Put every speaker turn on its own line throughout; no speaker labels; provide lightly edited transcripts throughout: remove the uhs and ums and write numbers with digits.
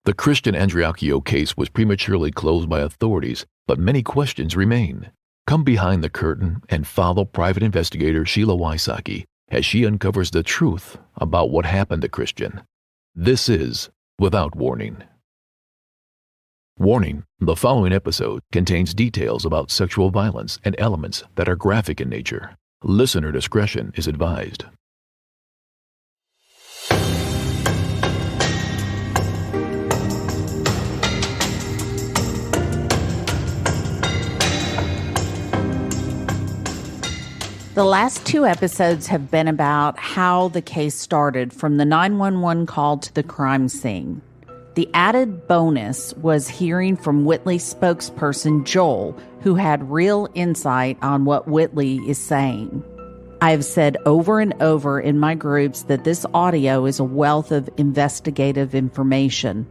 The Christian Andreachio case was prematurely closed by authorities, but many questions remain. Come behind the curtain and follow private investigator Sheila Wysocki as she uncovers the truth about what happened to Christian. This is Without Warning. Warning: the following episode contains details about sexual violence and elements that are graphic in nature. Listener discretion is advised.
The last two episodes have been about how the case started, from the 911 call to the crime scene. The added bonus was hearing from Whitley's spokesperson, Joel, who had real insight on what Whitley is saying. I have said over and over in my groups that this audio is a wealth of investigative information.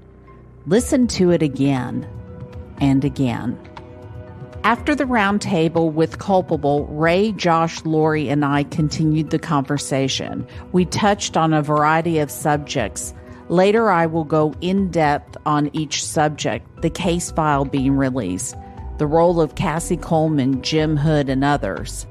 Listen to it again and again. After the roundtable with culpable, Rae, Josh, Lori, and I continued the conversation. We touched on a variety of subjects. Later, I will go in depth on each subject, the case file being released, the role of Cassie Coleman, Jim Hood, and others.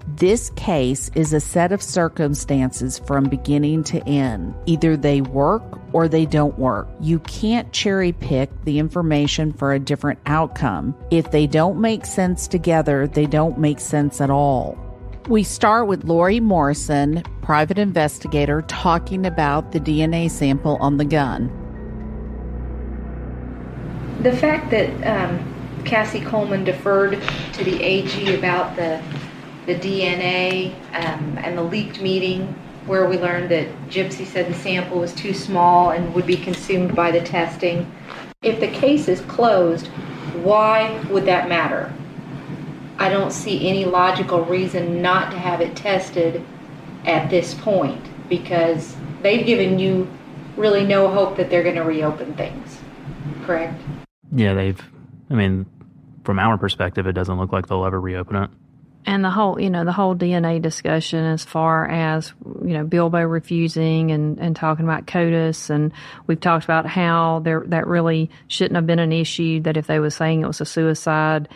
This case is a set of circumstances from beginning to end. Either they work or they don't work. You can't cherry pick the information for a different outcome. If they don't make sense together, they don't make sense at all. We start with Lori Morrison, private investigator, talking about the DNA sample on the gun.
The fact that Cassie Coleman deferred to the AG about the DNA and the leaked meeting where we learned that Gypsy said the sample was too small and would be consumed by the testing. If the case is closed, why would that matter? I don't see any logical reason not to have it tested at this point, because they've given you really no hope that they're going to reopen things, correct?
Yeah, from our perspective, it doesn't look like they'll ever reopen it.
And the whole DNA discussion as far as, Bilbo refusing and talking about CODIS, and we've talked about how that really shouldn't have been an issue, that if they were saying it was a suicide,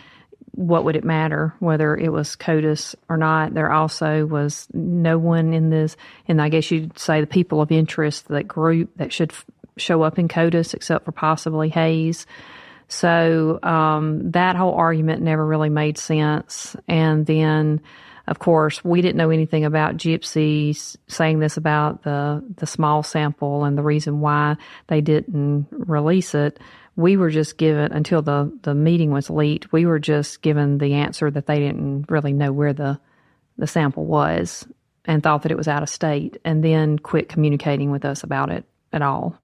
what would it matter whether it was CODIS or not? There also was no one in this, and I guess you'd say the people of interest, that group that should show up in CODIS except for possibly Hayes. So that whole argument never really made sense. And then, of course, we didn't know anything about Gypsy saying this about the small sample and the reason why they didn't release it. We were just given, until the meeting was leaked, we were just given the answer that they didn't really know where the sample was and thought that it was out of state, and then quit communicating with us about it at all.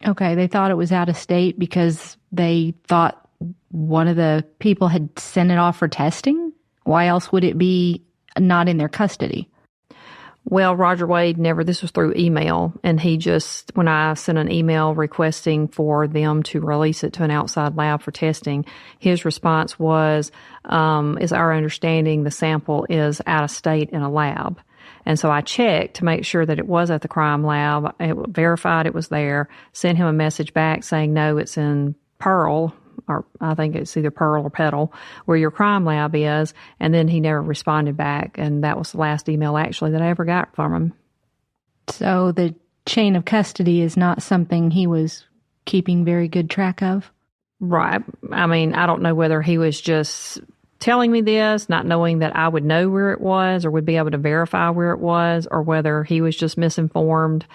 Okay, they thought it was out of state because they thought one of the people had sent it off for testing? Why else would it be not in their custody?
Well, Roger Wade this was through email, and he just, when I sent an email requesting for them to release it to an outside lab for testing, his response was, is our understanding the sample is out of state in a lab. And so I checked to make sure that it was at the crime lab. It verified it was there, sent him a message back saying, no, it's in Pearl, or I think it's either Pearl or Petal, where your crime lab is. And then he never responded back. And that was the last email actually that I ever got from him.
So the chain of custody is not something he was keeping very good track of?
Right. I don't know whether he was just telling me this, not knowing that I would know where it was or would be able to verify where it was, or whether he was just misinformed.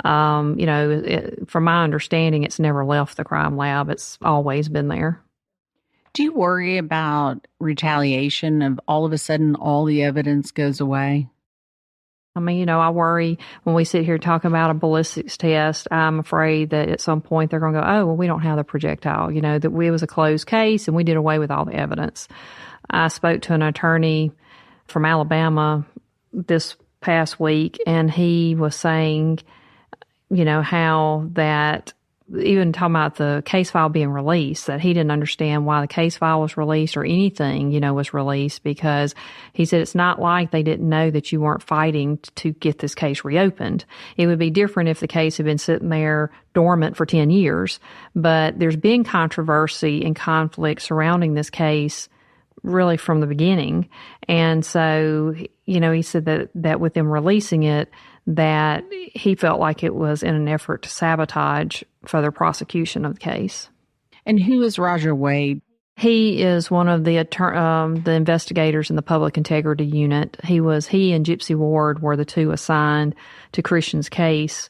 From my understanding, it's never left the crime lab. It's always been there.
Do you worry about retaliation of all of a sudden all the evidence goes away?
I worry when we sit here talking about a ballistics test. I'm afraid that at some point they're going to go, oh, well, we don't have the projectile, that it was a closed case and we did away with all the evidence. I spoke to an attorney from Alabama this past week, and he was saying, how that even talking about the case file being released, that he didn't understand why the case file was released or anything, was released, because he said it's not like they didn't know that you weren't fighting to get this case reopened. It would be different if the case had been sitting there dormant for 10 years, but there's been controversy and conflict surrounding this case really from the beginning. And so, he said that with them releasing it, that he felt like it was in an effort to sabotage further prosecution of the case.
And who is Roger Wade?
He is one of the investigators in the Public Integrity Unit. He and Gypsy Ward were the two assigned to Christian's case,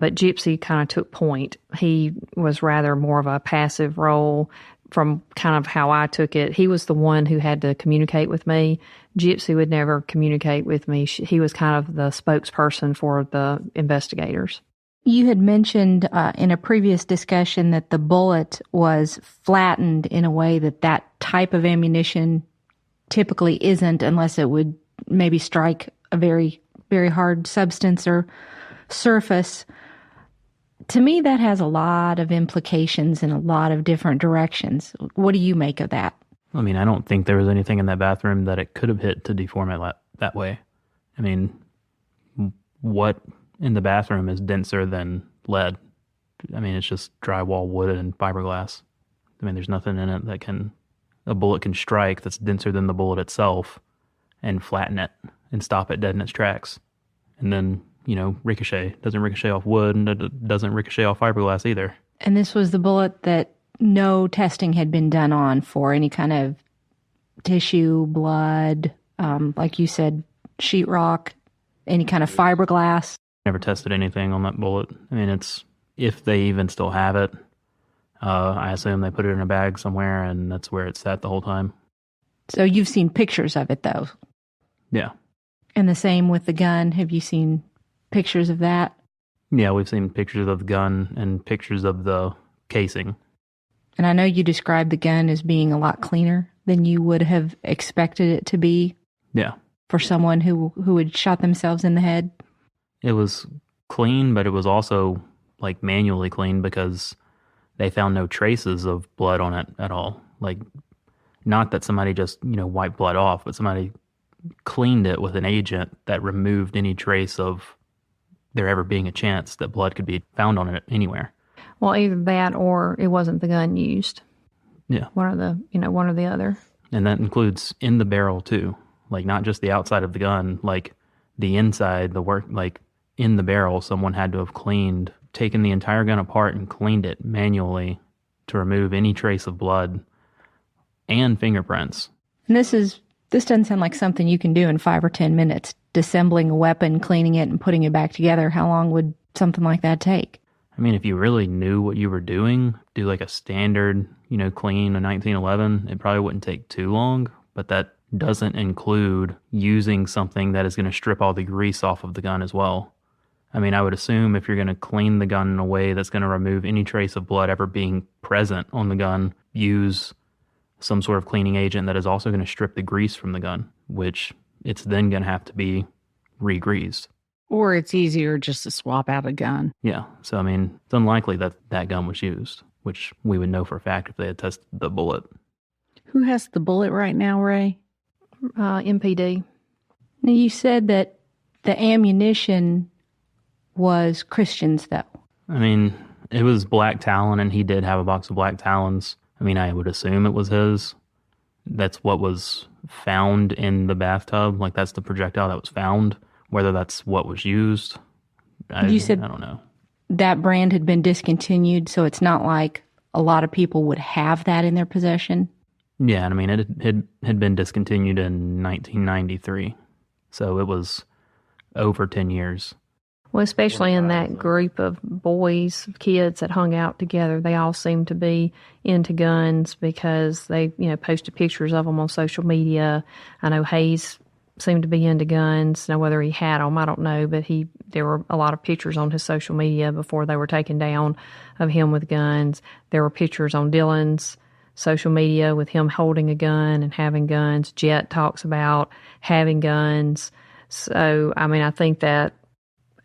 but Gypsy kind of took point. He was rather more of a passive role from kind of how I took it. He was the one who had to communicate with me. Gypsy would never communicate with me. He was kind of the spokesperson for the investigators.
You had mentioned in a previous discussion that the bullet was flattened in a way that type of ammunition typically isn't, unless it would maybe strike a very, very hard substance or surface. To me, that has a lot of implications in a lot of different directions. What do you make of that?
I mean, I don't think there was anything in that bathroom that it could have hit to deform it that way. I mean, what in the bathroom is denser than lead? I mean, it's just drywall, wood, and fiberglass. I mean, there's nothing in it that a bullet can strike that's denser than the bullet itself and flatten it and stop it dead in its tracks. And then, ricochet. Doesn't ricochet off wood, and it doesn't ricochet off fiberglass either.
And this was the bullet that no testing had been done on for any kind of tissue, blood, like you said, sheetrock, any kind of fiberglass.
Never tested anything on that bullet. I mean, if they even still have it, I assume they put it in a bag somewhere, and that's where it's at the whole time.
So you've seen pictures of it, though?
Yeah.
And the same with the gun. Have you seen pictures of that?
Yeah, we've seen pictures of the gun and pictures of the casing.
And I know you described the gun as being a lot cleaner than you would have expected it to be.
Yeah.
For someone who had shot themselves in the head.
It was clean, but it was also like manually clean because they found no traces of blood on it at all. Like, not that somebody just, wiped blood off, but somebody cleaned it with an agent that removed any trace of there ever being a chance that blood could be found on it anywhere.
Well, either that or it wasn't the gun used.
Yeah.
One or the other.
And that includes in the barrel too. Like, not just the outside of the gun, like the inside, like in the barrel, someone had to have taken the entire gun apart and cleaned it manually to remove any trace of blood and fingerprints.
And this doesn't sound like something you can do in 5 or 10 minutes. Disassembling a weapon, cleaning it, and putting it back together. How long would something like that take?
I mean, if you really knew what you were doing, do like a standard, clean a 1911, it probably wouldn't take too long, but that doesn't include using something that is going to strip all the grease off of the gun as well. I mean, I would assume if you're going to clean the gun in a way that's going to remove any trace of blood ever being present on the gun, use some sort of cleaning agent that is also going to strip the grease from the gun, which it's then going to have to be re-greased.
Or it's easier just to swap out a gun.
Yeah. So, I mean, it's unlikely that that gun was used, which we would know for a fact if they had tested the bullet.
Who has the bullet right now, Rae?
MPD.
Now, you said that the ammunition was Christian's, though.
I mean, it was black Talon, and he did have a box of black Talons. I mean, I would assume it was his. That's what was found in the bathtub. Like, that's the projectile that was found. Whether that's what was used,
You said
I don't know.
That brand had been discontinued, so it's not like a lot of people would have that in their possession.
Yeah, I mean, it had been discontinued in 1993, so it was over 10 years.
Well, especially in that group of boys, kids that hung out together, they all seemed to be into guns because they, posted pictures of them on social media. I know Hayes seemed to be into guns. Now, whether he had them, I don't know, but there were a lot of pictures on his social media before they were taken down of him with guns. There were pictures on Dylan's social media with him holding a gun and having guns. Jet talks about having guns. So, I mean, I think that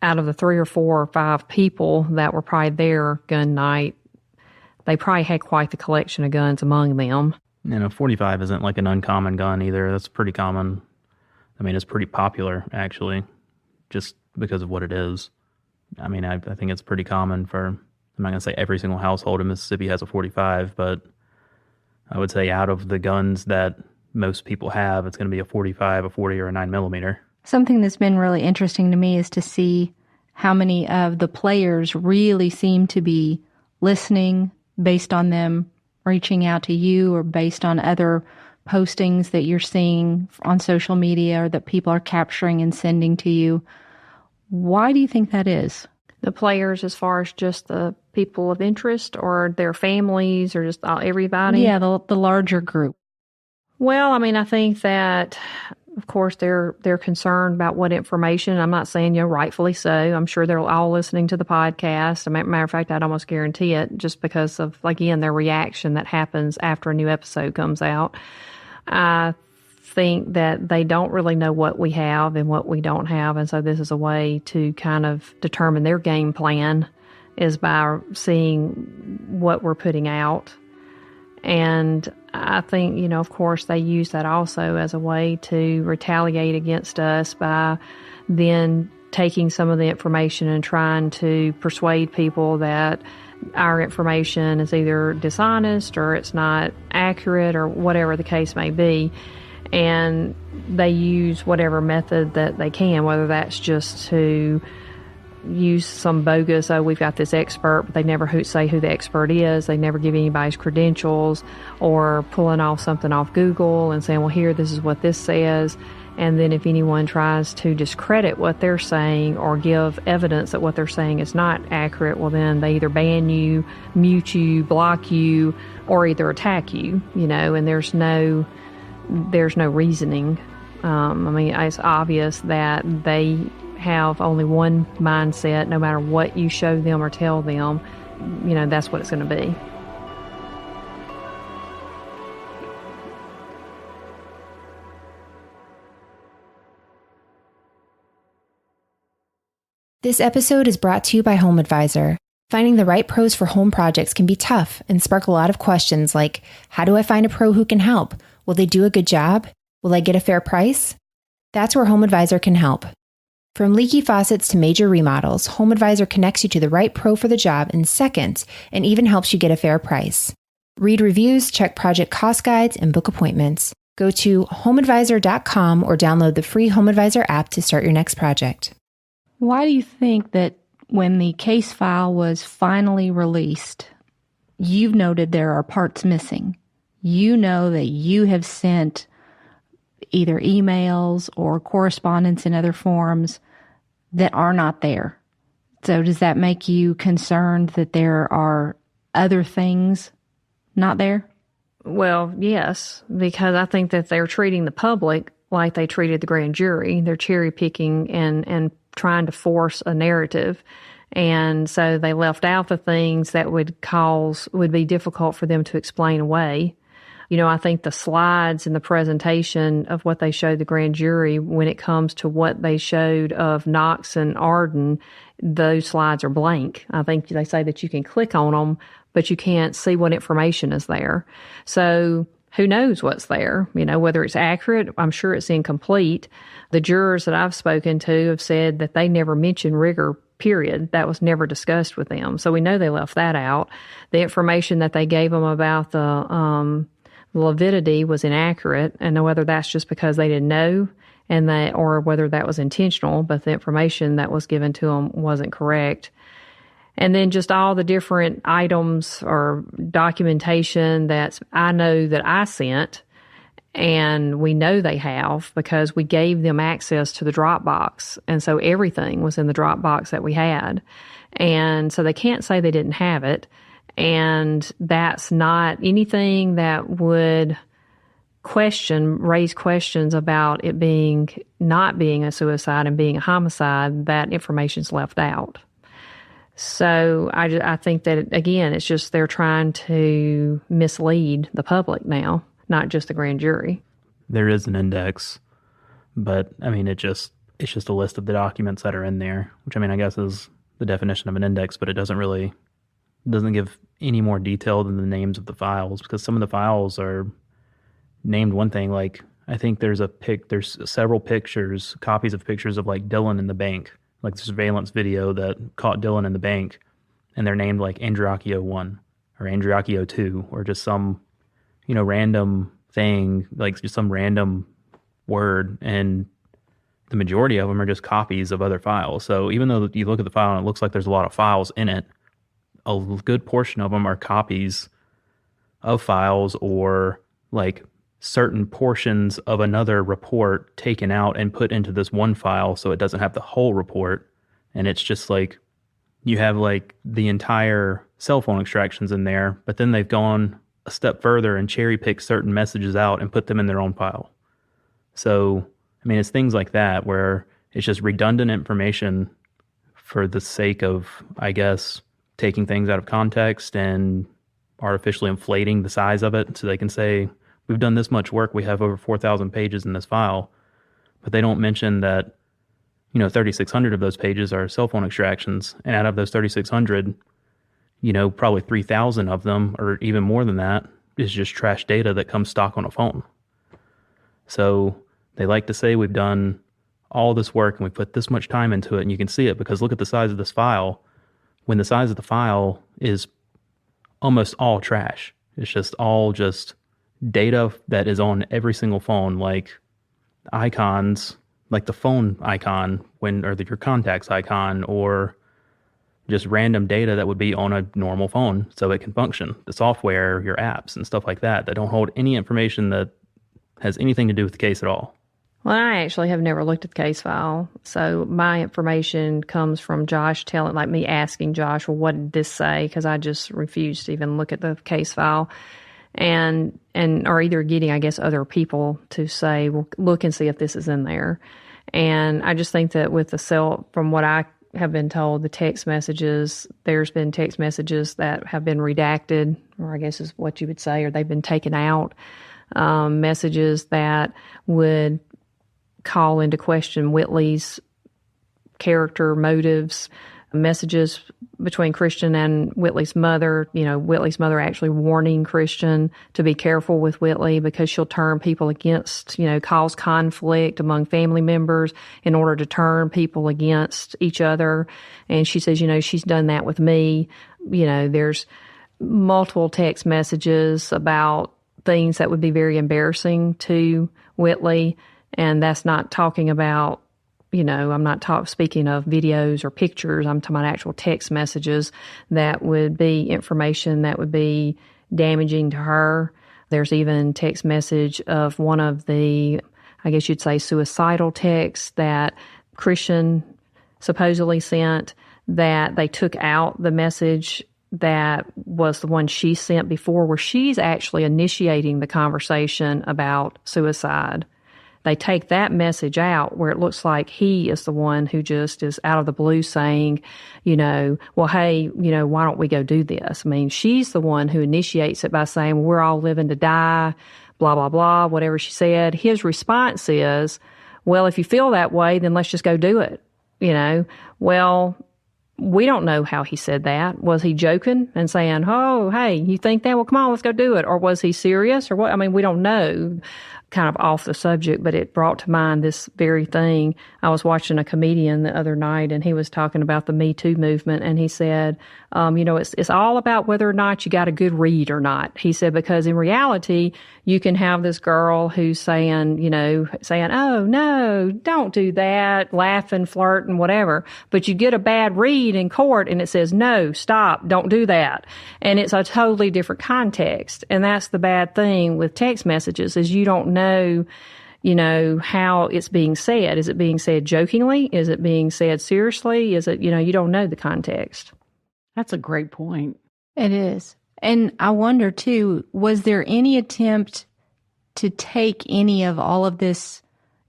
out of the 3 or 4 or 5 people that were probably there gun night, they probably had quite the collection of guns among them.
45 isn't like an uncommon gun either. That's pretty common. I mean, it's pretty popular, actually, just because of what it is. I mean, I think it's pretty common for, I'm not going to say every single household in Mississippi has a 45, but I would say out of the guns that most people have, it's going to be a 45, a 40, or a 9mm.
Something that's been really interesting to me is to see how many of the players really seem to be listening based on them reaching out to you or based on other postings that you're seeing on social media or that people are capturing and sending to you. Why do you think that is?
The players, as far as just the people of interest or their families or just everybody?
Yeah, the larger group.
Well, I mean, I think that, of course, they're concerned about what information. I'm not saying, rightfully so. I'm sure they're all listening to the podcast. As a matter of fact, I'd almost guarantee it just because of, again, their reaction that happens after a new episode comes out. I think that they don't really know what we have and what we don't have. And so this is a way to kind of determine their game plan is by seeing what we're putting out. And I think, of course, they use that also as a way to retaliate against us by then taking some of the information and trying to persuade people that our information is either dishonest or it's not accurate or whatever the case may be. And they use whatever method that they can, whether that's just to use some bogus, we've got this expert, but they never say who the expert is. They never give anybody's credentials, or pulling off something off Google and saying, well, here, this is what this says. And then if anyone tries to discredit what they're saying or give evidence that what they're saying is not accurate, well, then they either ban you, mute you, block you, or either attack you, and there's no reasoning. I mean, it's obvious that they have only one mindset. No matter what you show them or tell them, that's what it's going to be.
This episode is brought to you by Home Advisor. Finding the right pros for home projects can be tough and spark a lot of questions like, how do I find a pro who can help? Will they do a good job? Will I get a fair price? That's where Home Advisor can help. From leaky faucets to major remodels, Home Advisor connects you to the right pro for the job in seconds and even helps you get a fair price. Read reviews, check project cost guides, and book appointments. Go to homeadvisor.com or download the free Home Advisor app to start your next project.
Why do you think that when the case file was finally released, you've noted there are parts missing? You know that you have sent either emails or correspondence in other forms that are not there. So does that make you concerned that there are other things not there?
Well, yes, because I think that they're treating the public like they treated the grand jury. They're cherry picking and trying to force a narrative. And so they left out the things that would be difficult for them to explain away. I think the slides and the presentation of what they showed the grand jury, when it comes to what they showed of Knox and Arden, those slides are blank. I think they say that you can click on them, but you can't see what information is there. So who knows what's there, whether it's accurate. I'm sure it's incomplete. The jurors that I've spoken to have said that they never mentioned rigor, period. That was never discussed with them. So we know they left that out. The information that they gave them about the lividity was inaccurate, and whether that's just because they didn't know or whether that was intentional, but the information that was given to them wasn't correct. And then just all the different items or documentation that I know that I sent, and we know they have because we gave them access to the Dropbox. And so everything was in the Dropbox that we had. And so they can't say they didn't have it. And that's not anything that would raise questions about it not being a suicide and being a homicide. That information's left out. So I think that, again, it's just they're trying to mislead the public now, not just the grand jury.
There is an index, but I mean, it just it's just a list of the documents that are in there, which I mean, I guess is the definition of an index, but it doesn't give any more detail than the names of the files, because some of the files are named one thing. Like, I think there's several pictures, copies of pictures of like Dylan in the bank, like the surveillance video that caught Dylan in the bank, and they're named like Andreachio 1 or Andreachio 2 or just some, random thing, like just some random word, and the majority of them are just copies of other files. So even though you look at the file and it looks like there's a lot of files in it, a good portion of them are copies of files or like certain portions of another report taken out and put into this one file so it doesn't have the whole report. And it's just like you have like the entire cell phone extractions in there, but then they've gone a step further and cherry picked certain messages out and put them in their own file. So, I mean, it's things like that where it's just redundant information for the sake of, I guess, taking things out of context and artificially inflating the size of it so they can say, we've done this much work, we have over 4,000 pages in this file. But they don't mention that, 3,600 of those pages are cell phone extractions. And out of those 3,600, probably 3,000 of them, or even more than that, is just trash data that comes stock on a phone. So they like to say we've done all this work and we put this much time into it, and you can see it because look at the size of this file. When the size of the file is almost all trash. It's just all just data that is on every single phone, like icons, like the phone icon or your contacts icon, or just random data that would be on a normal phone so it can function. The software, your apps and stuff like that don't hold any information that has anything to do with the case at all.
Well, I actually have never looked at the case file. So my information comes from Josh me asking Josh, well, what did this say? Because I just refused to even look at the case file. Or either getting, I guess, other people to say, well, look and see if this is in there. And I just think that with from what I have been told, the text messages, there's been text messages that have been redacted, or I guess is what you would say, or they've been taken out. Messages that would call into question Whitley's character, motives, messages between Christian and Whitley's mother, Whitley's mother actually warning Christian to be careful with Whitley because she'll turn people against, cause conflict among family members in order to turn people against each other. And she says, she's done that with me. There's multiple text messages about things that would be very embarrassing to Whitley. And that's not talking about, I'm not speaking of videos or pictures. I'm talking about actual text messages that would be information that would be damaging to her. There's even text message of one of the, I guess you'd say, suicidal texts that Christian supposedly sent, that they took out the message that was the one she sent before, where she's actually initiating the conversation about suicide. They take that message out where it looks like he is the one who just is out of the blue saying, well, hey, why don't we go do this? I mean, she's the one who initiates it by saying, well, we're all living to die, blah, blah, blah, whatever she said. His response is, well, if you feel that way, then let's just go do it. Well, we don't know how he said that. Was he joking and saying, oh, hey, you think that? Well, come on, let's go do it. Or was he serious or what? I mean, we don't know. Kind of off the subject, but it brought to mind this very thing. I was watching a comedian the other night, and he was talking about the Me Too movement, and he said, it's all about whether or not you got a good read or not. He said, because in reality, you can have this girl who's saying, oh, no, don't do that, laughing, flirting, whatever. But you get a bad read in court, and it says, no, stop, don't do that. And it's a totally different context. And that's the bad thing with text messages is you don't know, how it's being said. Is it being said jokingly? Is it being said seriously? Is it, you don't know the context.
That's a great point.
It is. And I wonder too, was there any attempt to take any of all of this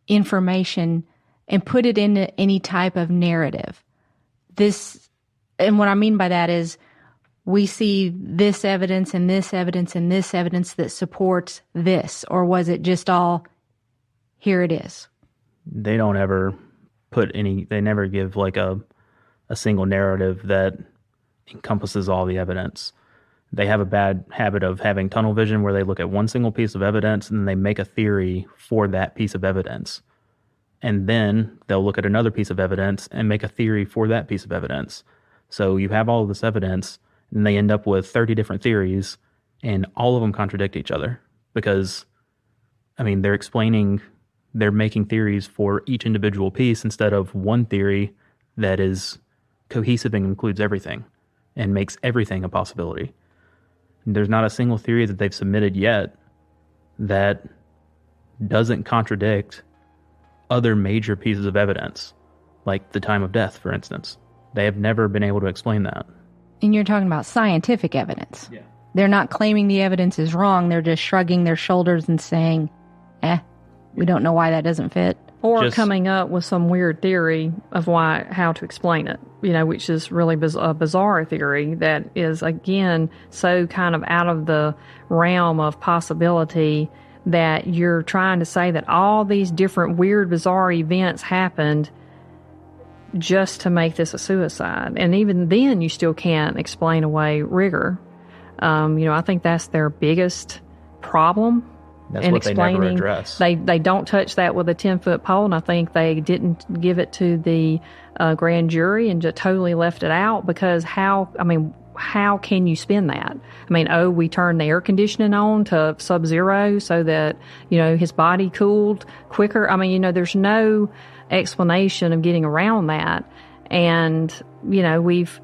information and put it into any type of narrative? And what I mean by that is we see this evidence and this evidence and this evidence that supports this, or was it just all, here it is?
They don't ever they never give like a single narrative that encompasses all the evidence. They have a bad habit of having tunnel vision where they look at one single piece of evidence and then they make a theory for that piece of evidence. And then they'll look at another piece of evidence and make a theory for that piece of evidence. So you have all of this evidence and they end up with 30 different theories and all of them contradict each other because, I mean, they're making theories for each individual piece instead of one theory that is cohesive and includes everything and makes everything a possibility. There's not a single theory that they've submitted yet that doesn't contradict other major pieces of evidence, like the time of death, for instance. They have never been able to explain that.
And you're talking about scientific evidence.
Yeah.
They're not claiming the evidence is wrong. They're just shrugging their shoulders and saying, we don't know why that doesn't fit.
Or coming up with some weird theory of how to explain it, which is really a bizarre theory that is, again, so kind of out of the realm of possibility that you're trying to say that all these different weird, bizarre events happened just to make this a suicide. And even then, you still can't explain away rigor. I think that's their biggest problem.
That's what they never address.
They don't touch that with a 10-foot pole, and I think they didn't give it to the grand jury and just totally left it out because how can you spin that? We turned the air conditioning on to sub-zero so that, his body cooled quicker. There's no explanation of getting around that. And, we've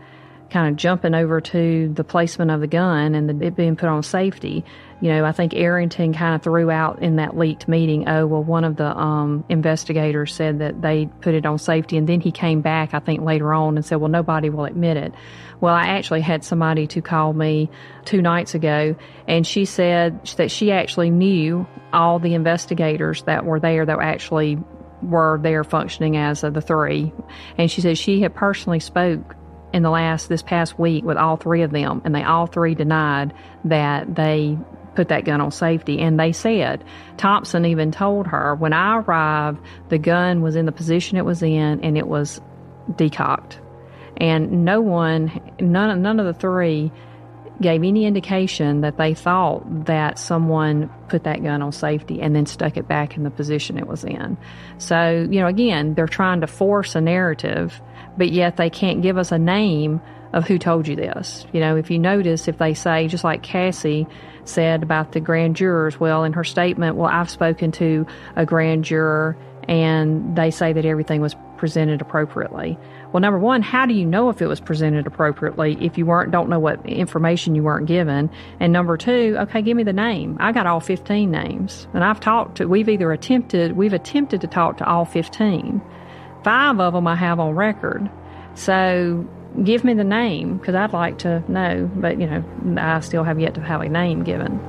kind of jumping over to the placement of the gun and it being put on safety. I think Arrington kind of threw out in that leaked meeting, one of the investigators said that they put it on safety, and then he came back, I think, later on and said, well, nobody will admit it. Well, I actually had somebody to call me 2 nights ago, and she said that she actually knew all the investigators that were there that actually were there functioning as the 3. And she said she had personally spoke in this past week with all 3 of them, and they all 3 denied that they put that gun on safety. And they said, Thompson even told her, when I arrived, the gun was in the position it was in and it was decocked. And none of the 3 gave any indication that they thought that someone put that gun on safety and then stuck it back in the position it was in. So, again, they're trying to force a narrative, but yet they can't give us a name of who told you this. If you notice, if they say, just like Cassie said about the grand jurors, well, in her statement, well, I've spoken to a grand juror and they say that everything was presented appropriately. Well, number one, how do you know if it was presented appropriately if you don't know what information you weren't given? And number two, okay, give me the name. I got all 15 names, and we've attempted to talk to all 15. 5 of them I have on record. So give me the name, because I'd like to know, but I still have yet to have a name given.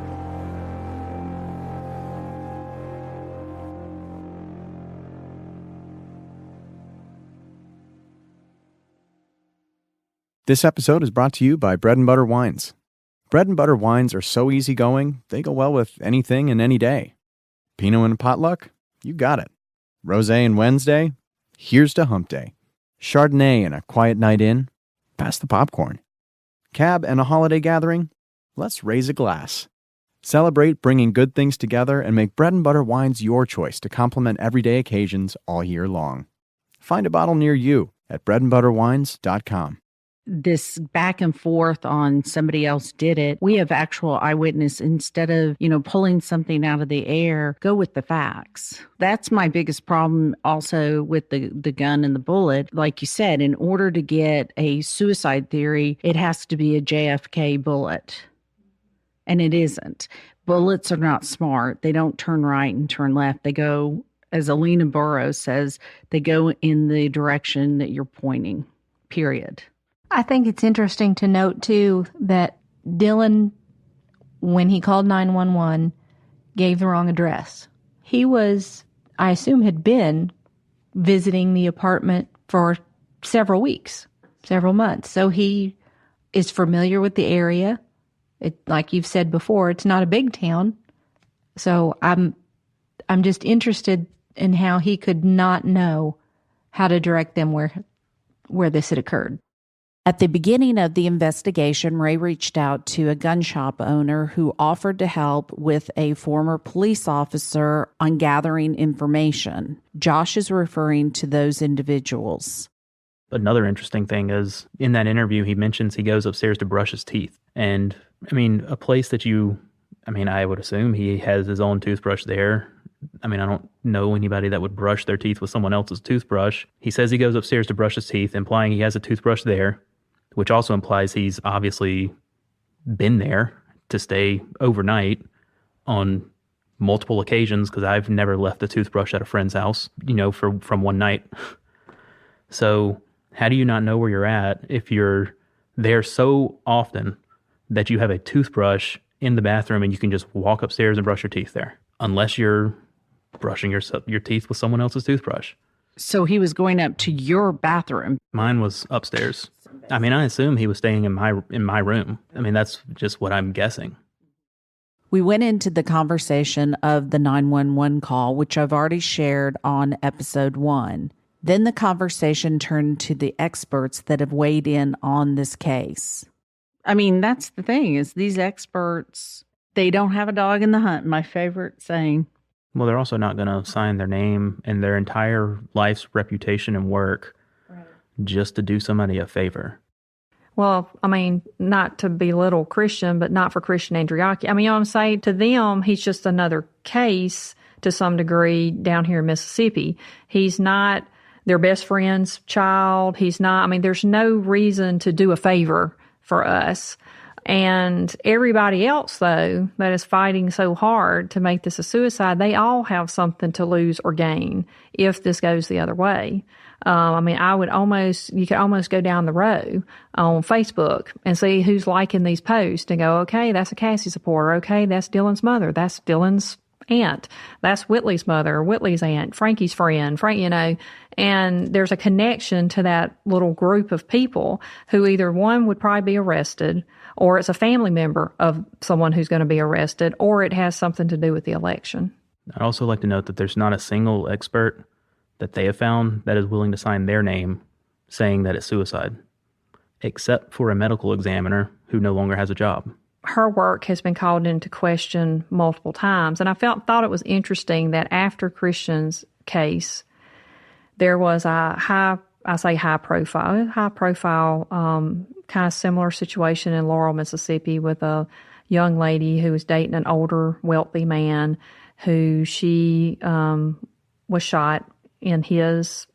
This episode is brought to you by Bread and Butter Wines. Bread and Butter Wines are so easygoing, they go well with anything and any day. Pinot and potluck? You got it. Rosé and Wednesday? Here's to hump day. Chardonnay and a quiet night in? Pass the popcorn. Cab and a holiday gathering? Let's raise a glass. Celebrate bringing good things together and make Bread and Butter Wines your choice to complement everyday occasions all year long. Find a bottle near you at breadandbutterwines.com.
This back and forth on somebody else did it. We have actual eyewitness. Instead of, pulling something out of the air, go with the facts. That's my biggest problem also with the gun and the bullet. Like you said, in order to get a suicide theory, it has to be a JFK bullet. And it isn't. Bullets are not smart. They don't turn right and turn left. They go, as Alina Burrows says, they go in the direction that you're pointing, period.
I think it's interesting to note, too, that Dylan, when he called 911, gave the wrong address. He was, I assume, had been visiting the apartment for several weeks, several months. So he is familiar with the area. Like you've said before, it's not a big town. So I'm just interested in how he could not know how to direct them where this had occurred.
At the beginning of the investigation, Rae reached out to a gun shop owner who offered to help with a former police officer on gathering information. Josh is referring to those individuals.
Another interesting thing is, in that interview, he mentions he goes upstairs to brush his teeth. And, I mean, a place that I would assume he has his own toothbrush there. I mean, I don't know anybody that would brush their teeth with someone else's toothbrush. He says he goes upstairs to brush his teeth, implying he has a toothbrush there, which also implies he's obviously been there to stay overnight on multiple occasions, because I've never left a toothbrush at a friend's house, from one night. So how do you not know where you're at if you're there so often that you have a toothbrush in the bathroom and you can just walk upstairs and brush your teeth there, unless you're brushing your teeth with someone else's toothbrush?
So he was going up to your bathroom.
Mine was upstairs. I mean, I assume he was staying in my room. I mean, that's just what I'm guessing.
We went into the conversation of the 911 call, which I've already shared on episode 1. Then the conversation turned to the experts that have weighed in on this case. I mean, that's the thing, is these experts, they don't have a dog in the hunt, my favorite saying.
Well, they're also not going to sign their name and their entire life's reputation and work just to do somebody a favor.
Well, I mean, not to belittle Christian, but not for Christian Andreacchio. I mean, you know what I'm saying? To them, he's just another case to some degree down here in Mississippi. He's not their best friend's child. He's not, I mean, there's no reason to do a favor for us. And everybody else, though, that is fighting so hard to make this a suicide, they all have something to lose or gain if this goes the other way. I mean, you could almost go down the row on Facebook and see who's liking these posts and go, okay, that's a Cassie supporter. Okay, that's Dylan's mother. That's Dylan's aunt. That's Whitley's mother, Whitley's aunt, Frankie's friend, and there's a connection to that little group of people who either one would probably be arrested, or it's a family member of someone who's going to be arrested, or it has something to do with the election.
I'd also like to note that there's not a single expert that they have found that is willing to sign their name saying that it's suicide, except for a medical examiner who no longer has a job.
Her work has been called into question multiple times, and I thought it was interesting that after Christian's case, there was a high profile, kind of similar situation in Laurel, Mississippi, with a young lady who was dating an older, wealthy man who she was shot in his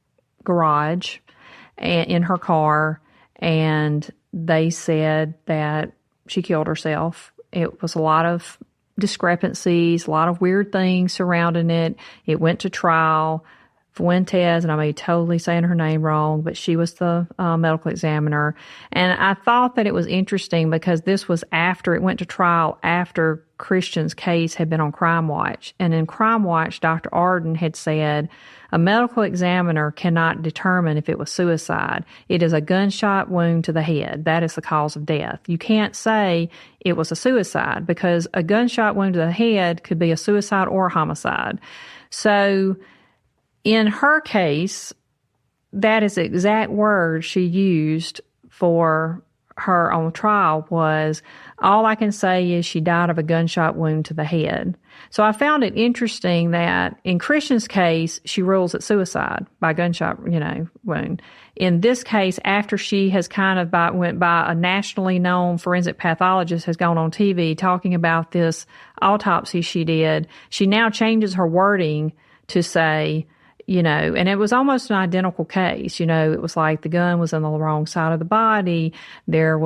garage and in her car, and they said that she killed herself. It was a lot of discrepancies, a lot of weird things surrounding it. It went to trial. Fuentes, and I may be totally saying her name wrong, but she was the medical examiner. And I thought that it was interesting because this was after it went to trial, after Christian's case had been on Crime Watch. And in Crime Watch, Dr. Arden had said, a medical examiner cannot determine if it was suicide. It is a gunshot wound to the head. That is the cause of death. You can't say it was a suicide because a gunshot wound to the head could be a suicide or a homicide. So in her case, that is the exact word she used for her on trial was, all I can say is she died of a gunshot wound to the head. So I found it interesting that in Christian's case, she rules it suicide by gunshot, wound. In this case, after she has kind of went by a nationally known forensic pathologist, has gone on TV talking about this autopsy she did, she now changes her wording to say, and it was almost an identical case. It was like the gun was on the wrong side of the body. There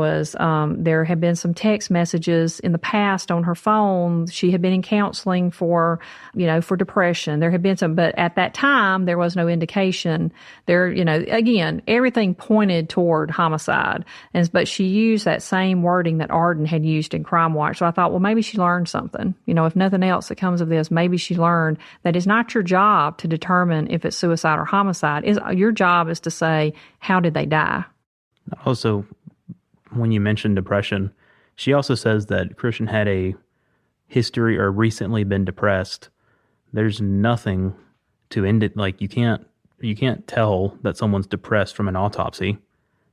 had been some text messages in the past on her phone. She had been in counseling for depression. There had been some, but at that time, there was no indication there, again, everything pointed toward homicide. But she used that same wording that Arden had used in Crime Watch. So I thought, well, maybe she learned something. If nothing else that comes of this, maybe she learned that it's not your job to determine if it's suicide or homicide. Your job is to say, how did they die?
Also, when you mentioned depression, she also says that Christian had a history or recently been depressed. There's nothing to end it. Like, you can't You can't tell that someone's depressed from an autopsy.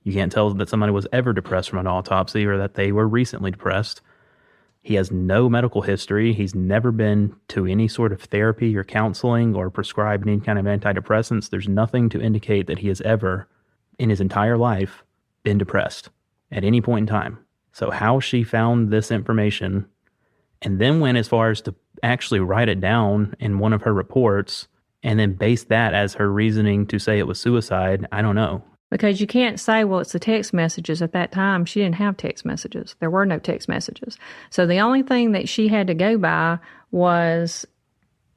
You can't tell that somebody was ever depressed from an autopsy or that they were recently depressed. He has no medical history. He's never been to any sort of therapy or counseling or prescribed any kind of antidepressants. There's nothing to indicate that he has ever, in his entire life, been depressed at any point in time. So how she found this information and then went as far as to actually write it down in one of her reports and then base that as her reasoning to say it was suicide, I don't know.
Because you can't say, well, it's the text messages. At that time, she didn't have text messages. There were no text messages. So the only thing that she had to go by was,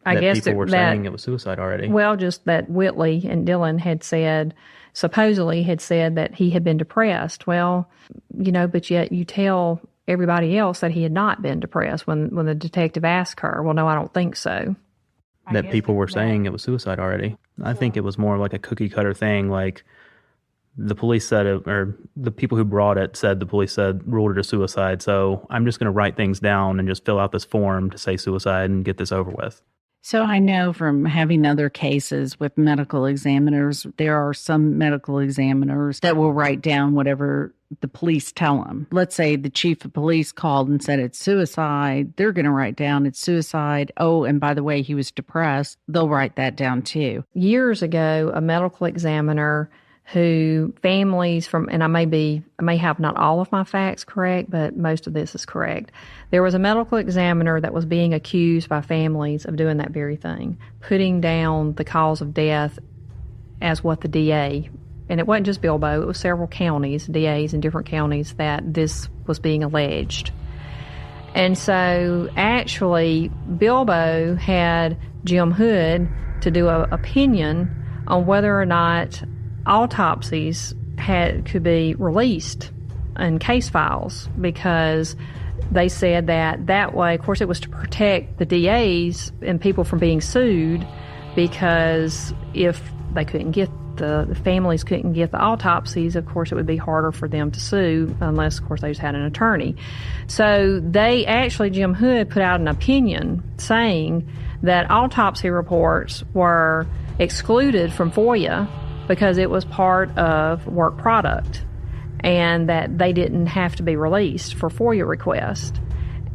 I guess,
people were saying it was suicide already.
Well, just that Whitley and Dylan had said, supposedly had said that he had been depressed. Well, but yet you tell everybody else that he had not been depressed when the detective asked her, well, no, I don't think so.
That people were saying it was suicide already. I think it was more like a cookie cutter thing, like the police said it, or the people who brought it said the police ruled it a suicide. So I'm just going to write things down and just fill out this form to say suicide and get this over with.
So I know from having other cases with medical examiners, there are some medical examiners that will write down whatever the police tell them. Let's say the chief of police called and said it's suicide. They're going to write down it's suicide. Oh, and by the way, he was depressed. They'll write that down too.
Years ago, a medical examiner who families from, and I may have not all of my facts correct, but most of this is correct. There was a medical examiner that was being accused by families of doing that very thing, putting down the cause of death as what the DA, and it wasn't just Bilbo, it was several counties, DAs in different counties, that this was being alleged. And so actually Bilbo had Jim Hood to do an opinion on whether or not autopsies could be released in case files, because they said that way, of course, it was to protect the DAs and people from being sued, because if they couldn't get the families couldn't get the autopsies, of course, it would be harder for them to sue unless, of course, they just had an attorney. So Jim Hood put out an opinion saying that autopsy reports were excluded from FOIA because it was part of work product and that they didn't have to be released for FOIA requests.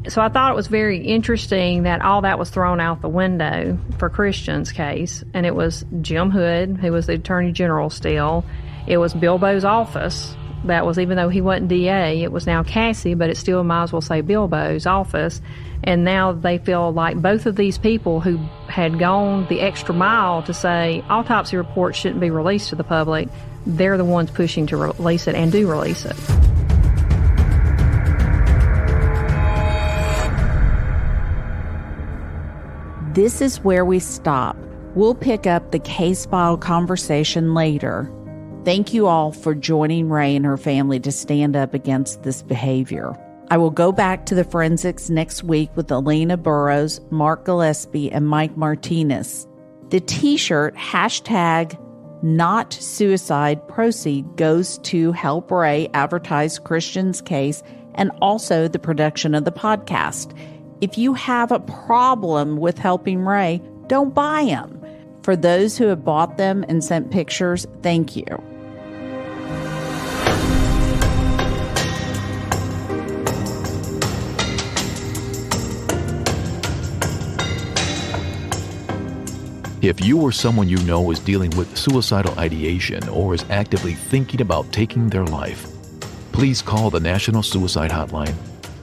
So I thought it was very interesting that all that was thrown out the window for Christian's case, and it was Jim Hood, who was the Attorney General still. It was Bilbo's office. That was, even though he wasn't DA, it was now Cassie, but it still might as well say Bilbo's office. And now they feel like both of these people who had gone the extra mile to say autopsy reports shouldn't be released to the public, they're the ones pushing to release it and do release it.
This is where we stop. We'll pick up the case file conversation later. Thank you all for joining Rae and her family to stand up against this behavior. I will go back to the forensics next week with Elena Burrows, Mark Gillespie, and Mike Martinez. The t-shirt #NotSuicide proceed goes to help Rae advertise Christian's case and also the production of the podcast. If you have a problem with helping Rae, don't buy them. For those who have bought them and sent pictures, thank you.
If you or someone you know is dealing with suicidal ideation or is actively thinking about taking their life, please call the National Suicide Hotline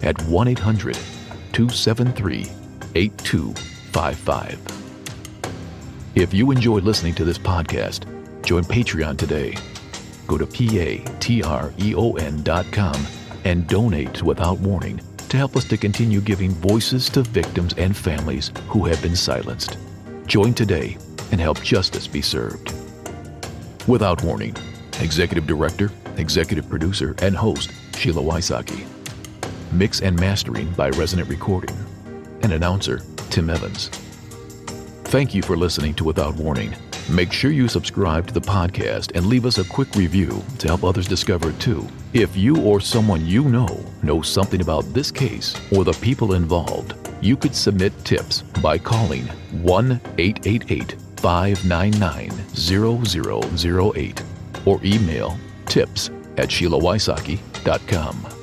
at 1-800-273-8255. If you enjoyed listening to this podcast, join Patreon today. Go to patreon.com and donate without warning to help us to continue giving voices to victims and families who have been silenced. Join today and help justice be served. Without Warning, Executive Director, Executive Producer, and Host, Sheila Wysocki. Mix and mastering by Resonant Recording. And announcer, Tim Evans. Thank you for listening to Without Warning. Make sure you subscribe to the podcast and leave us a quick review to help others discover it too. If you or someone you know something about this case or the people involved, you could submit tips by calling 1-888 599-0008 or email tips@SheilaWysocki.com.